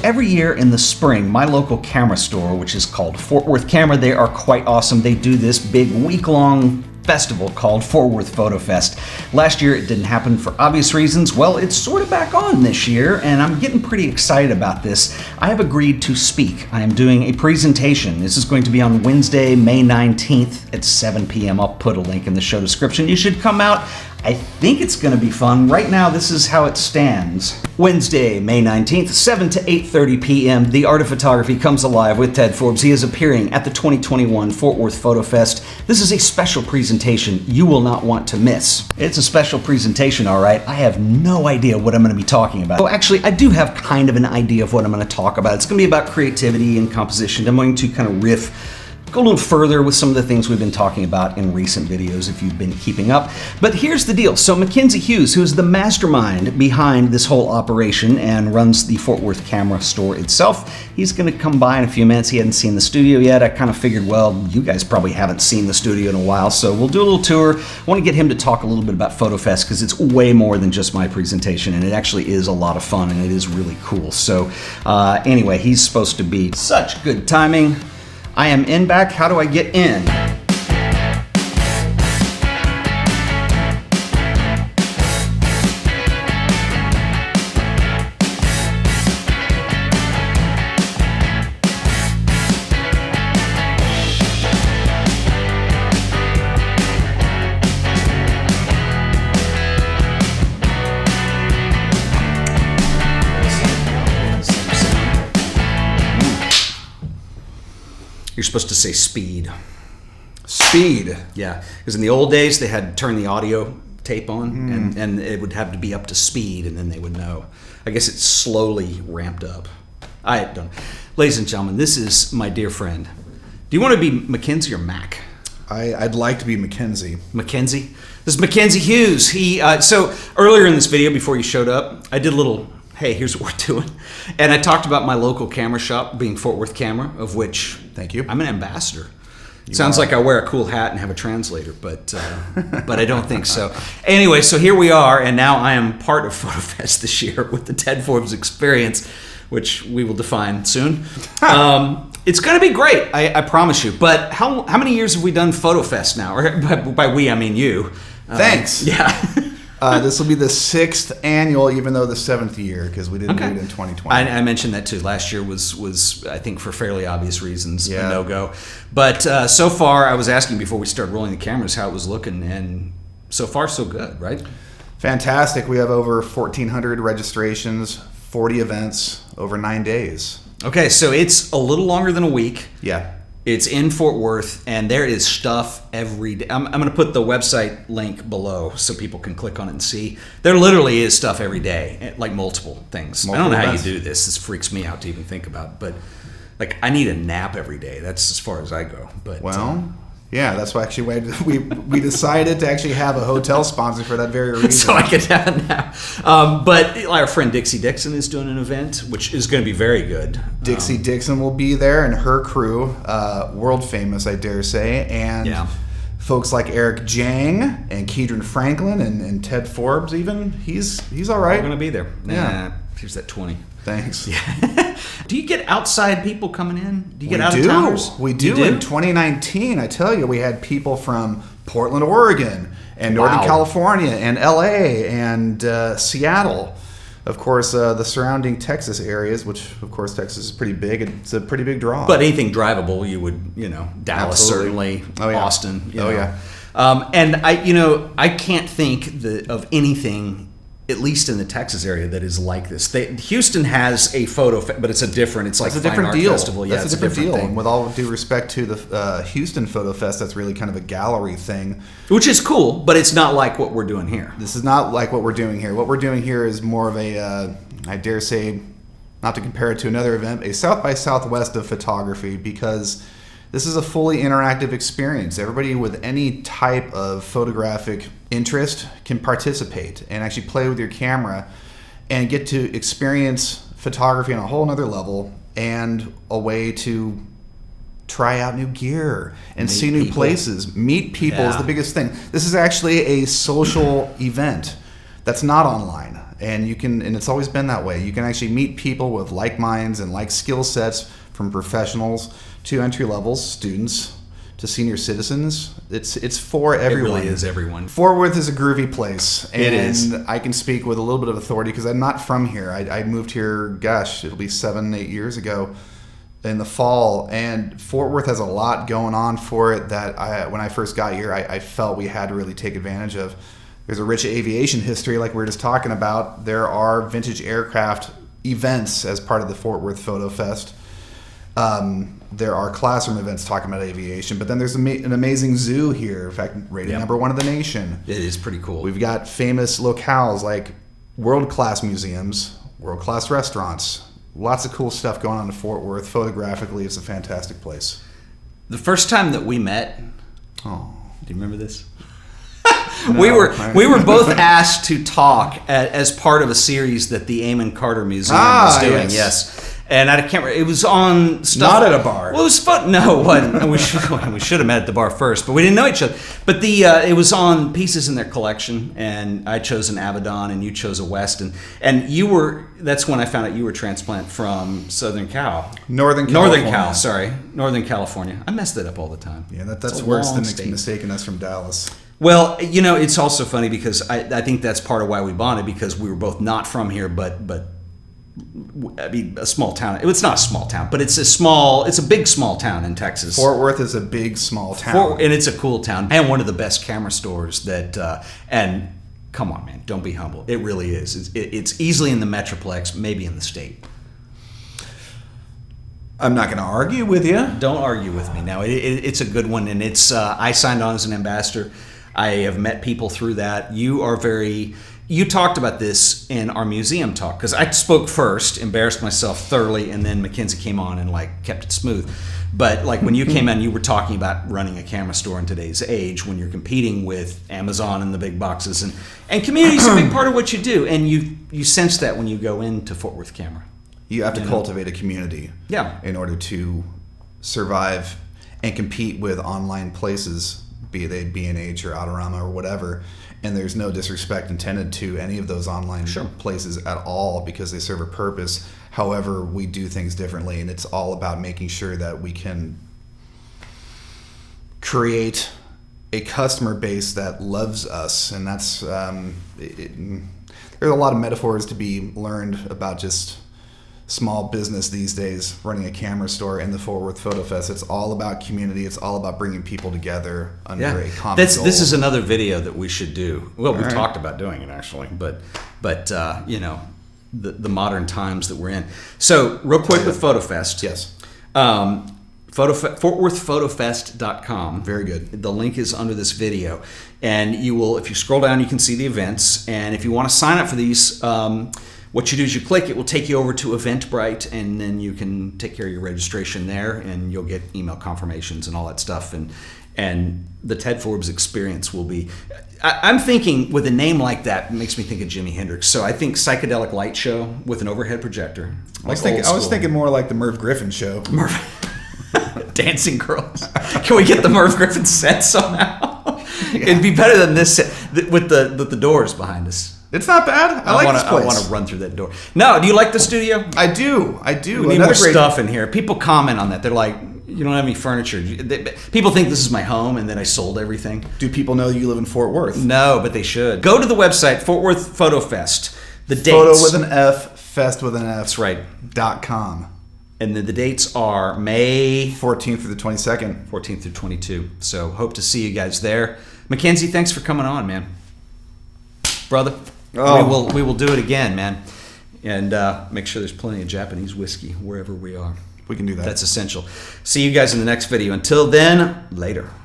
every year in the spring, my local camera store, which is called Fort Worth Camera, they are quite awesome. They do this big week-long festival called Fort Worth Foto Fest. Last year it didn't happen for obvious reasons. Well, it's sort of back on this year, and I'm getting pretty excited about this. I have agreed to speak. I am doing a presentation. This is going to be on Wednesday, May 19th at 7 p.m. I'll put a link in the show description. You should come out. I think it's going to be fun. Right now, this is how it stands. Wednesday, May 19th, 7 to 8:30 p.m., The Art of Photography comes alive with Ted Forbes. He is appearing at the 2021 Fort Worth Foto Fest. This is a special presentation you will not want to miss. It's a special presentation, all right. I have no idea what I'm going to be talking about. Well, actually, I do have kind of an idea of what I'm going to talk about. It's going to be about creativity and composition. I'm going to kind of go a little further with some of the things we've been talking about in recent videos if you've been keeping up. But here's the deal. So Mackenzie Hughes, who is the mastermind behind this whole operation and runs the Fort Worth Camera store itself, he's going to come by in a few minutes. He hadn't seen the studio yet. I kind of figured, well, you guys probably haven't seen the studio in a while, so we'll do a little tour. I want to get him to talk a little bit about Foto Fest because it's way more than just my presentation, and it actually is a lot of fun, and it is really cool. So anyway, he's supposed to be such good timing. I am in back. How do I get in? You're supposed to say speed. Speed? Yeah, because in the old days they had to turn the audio tape on and it would have to be up to speed and then they would know. I guess it's slowly ramped up. I don't. Ladies and gentlemen, this is my dear friend. Do you want to be Mackenzie or Mac? I'd like to be Mackenzie. Mackenzie? This is Mackenzie Hughes. So earlier in this video, before you showed up, I did a little, hey, here's what we're doing. And I talked about my local camera shop being Fort Worth Camera, of which thank you. I'm an ambassador. Sounds like I wear a cool hat and have a translator, but I don't think so. Anyway, so here we are, and now I am part of Foto Fest this year with the Ted Forbes experience, which we will define soon. It's going to be great, I promise you. But how many years have we done Foto Fest now? Or by we, I mean you. Thanks. Yeah. This will be the 6th annual, even though the 7th year, because we didn't do it in 2020. I mentioned that too. Last year was I think for fairly obvious reasons, a no-go. But so far, I was asking before we started rolling the cameras how it was looking, and so far so good, right? Fantastic. We have over 1,400 registrations, 40 events, over 9 days. Okay, so it's a little longer than a week. Yeah. It's in Fort Worth, and there is stuff every day. I'm going to put the website link below so people can click on it and see. There literally is stuff every day, like multiple things. I don't know how you do this. This freaks me out to even think about. But like, I need a nap every day. That's as far as I go. But yeah, that's why actually we decided to actually have a hotel sponsor for that very reason. So I could have a nap. But our friend Dixie Dixon is doing an event, which is going to be very good. Dixie Dixon will be there, and her crew, world famous, I dare say, and folks like Eric Jang and Keedron Franklin and Ted Forbes. Even he's all right. We're going to be there. Yeah, here's that 20. Thanks. Yeah. Do you get outside people coming in? Do you get out-of-towners? We do. In 2019, I tell you, we had people from Portland, Oregon, and Northern California, and LA, and Seattle. Of course, the surrounding Texas areas, which, of course, Texas is pretty big. It's a pretty big draw. But anything drivable, you would, Dallas certainly, Austin. And I can't think of anything, at least in the Texas area, that is like this. Houston has a but it's a different. It's like a different deal. Festival. Yeah, it's a different deal. And with all due respect to the Houston Foto Fest, that's really kind of a gallery thing, which is cool. But it's not like what we're doing here. This is not like what we're doing here. What we're doing here is more of a, I dare say, not to compare it to another event, a South by Southwest of photography, because this is a fully interactive experience. Everybody with any type of photographic interest can participate and actually play with your camera and get to experience photography on a whole nother level, and a way to try out new gear and see new places. Meet people is the biggest thing. This is actually a social event that's not online. and it's always been that way. You can actually meet people with like minds and like skill sets, from professionals to entry level students to senior citizens. It's for everyone. It really is everyone. Fort Worth is a groovy place, and it is. I can speak with a little bit of authority because I'm not from here. I moved here, gosh, it'll be 7-8 years ago in the fall, and Fort Worth has a lot going on for it that when I first got here, I felt we had to really take advantage of. There's a rich aviation history, like we were just talking about. There are vintage aircraft events as part of the Fort Worth Foto Fest. There are classroom events talking about aviation, but then there's an amazing zoo here. In fact, rated #1 in the nation. It is pretty cool. We've got famous locales like world-class museums, world-class restaurants. Lots of cool stuff going on in Fort Worth. Photographically, it's a fantastic place. The first time that we met, do you remember this? No, we were both asked to talk as part of a series that the Amon Carter Museum was doing. Yes. And I can't remember. It was on stuff. Not at a bar. Well, it was fun. No, it wasn't. We should have met at the bar first, but we didn't know each other. But it was on pieces in their collection, and I chose an Abaddon, and you chose a West, and you were. That's when I found out you were transplant from Northern California. Northern California. I mess that up all the time. Yeah, that's worse than mistaking us from Dallas. Well, it's also funny because I think that's part of why we bonded, because we were both not from here, but I mean, a small town. It's not a small town, but it's a big small town in Texas. Fort Worth is a big small town. And it's a cool town. And one of the best camera stores that, and come on, man, don't be humble. It really is. It's easily in the Metroplex, maybe in the state. I'm not going to argue with you. Don't argue with me. Now, it's a good one, and I signed on as an ambassador. I have met people through that. You talked about this in our museum talk, because I spoke first, embarrassed myself thoroughly, and then Mackenzie came on and kept it smooth. But when you came in, you were talking about running a camera store in today's age when you're competing with Amazon and the big boxes, and community is a big part of what you do, and you sense that when you go into Fort Worth Camera. You have to cultivate a community in order to survive and compete with online places, be they B&H or Autorama or whatever. And there's no disrespect intended to any of those online places at all, because they serve a purpose. However, we do things differently, and it's all about making sure that we can create a customer base that loves us. And that's there's a lot of metaphors to be learned about just small business these days, running a camera store in the Fort Worth Foto Fest. It's all about community. It's all about bringing people together under a common goal. This is another video that we should do. Well, we talked about doing it actually, but the modern times that we're in. So real quick with Foto Fest. Yes. FortWorthFotoFest.com. Very good. The link is under this video, and if you scroll down, you can see the events. And if you want to sign up for these, what you do is you click, it will take you over to Eventbrite, and then you can take care of your registration there, and you'll get email confirmations and all that stuff. And the Ted Forbes experience will be, I'm thinking with a name like that, it makes me think of Jimi Hendrix. So I think psychedelic light show with an overhead projector. I was thinking more like the Merv Griffin show. Dancing girls. Can we get the Merv Griffin set somehow? It'd be better than this set with the doors behind us. It's not bad. I like this place. I want to run through that door. No, do you like the studio? I do. We need more stuff in here. People comment on that. They're like, you don't have any furniture. People think this is my home and that I sold everything. Do people know you live in Fort Worth? No, but they should. Go to the website, Fort Worth Foto Fest. The dates. Photo with an F, fest with an F. That's right. .com. And the dates are May 14th through the 22nd. 14th through 22. So hope to see you guys there. Mackenzie, thanks for coming on, man. Brother. We will do it again, man. And make sure there's plenty of Japanese whiskey wherever we are. We can do that. That's essential. See you guys in the next video. Until then, later.